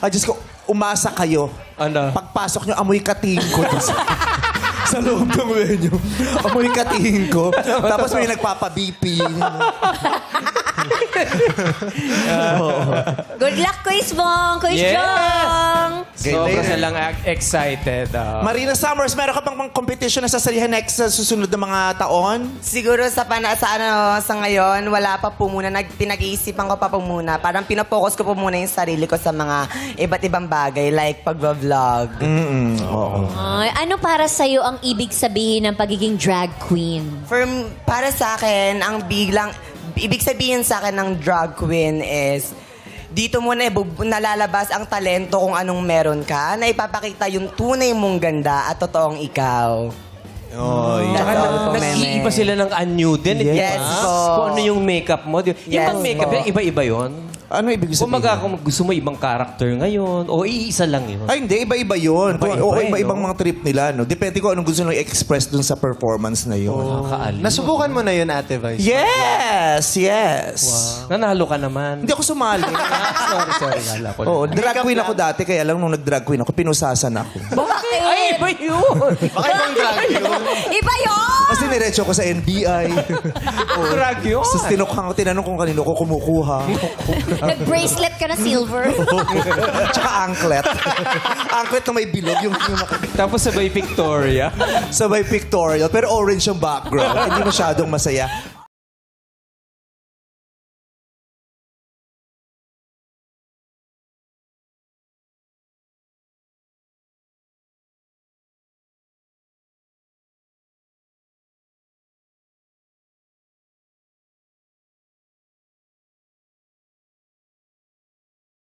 Ay, Diyos ko, umasa kayo. Ano? Pagpasok nyo, amoy katingin ko. Sa loob ng venue. Amoy katingin ko. Tapos may nagpapa-BP. Good luck, Quiz Bong! Quiz Yes! Jong! Sobra silang excited. Marina Summers, meron ka bang competition na sasalihan next sa susunod na mga taon? Siguro sa ngayon, wala pa po muna. Pinag-iisipan ko pa po muna. Parang pinopokus ko po muna yung sarili ko sa mga iba't ibang bagay like pag-vlog. Oo. Ay, ano para sa'yo ang ibig sabihin ng pagiging drag queen? Para sa akin, ibig sabihin sa akin ng drag queen is dito mo nalalabas ang talento kung anong meron ka, na ipapakita yung tunay mong ganda at totoong ikaw. Oh, Tsaka That's all po, nag-iiba meme. sila ng anyo din. di Yes ba? po. Kung ano yung makeup mo. Yung Yes bang makeup, po. iba-iba yun. Ano ibig sabihin? Kumaga kung gusto mo ibang character ngayon, o iisa lang yun. Ay, hindi. Iba-iba yun. Iba-iba Oo, eh, iba-ibang no? mga trip nila. No? Depende ko anong gusto nung i-express dun sa performance na yun. Nakakaaliw. Nasubukan mo na yun, Ate Vice? Yes! Yes! Nanalo ka naman. Hindi ako sumali. sorry. Kala ko. Oo, drag queen ako dati. Kaya lang nung nag-drag queen ako, pinusasan ako. Bakit? Ay, iba yun! Baka ibang drag yun. Iba yun! Kasi niretso ko sa NBI. Drag yun! Sa tinukhan ko, tinanong kung kanino ko kumukuha. Nag-bracelet ka na silver. Tsaka anklet. Anklet na may bilog. Yung Tapos sabay Victoria. sabay pictorial. Pero orange yung background. Hindi masyadong masaya.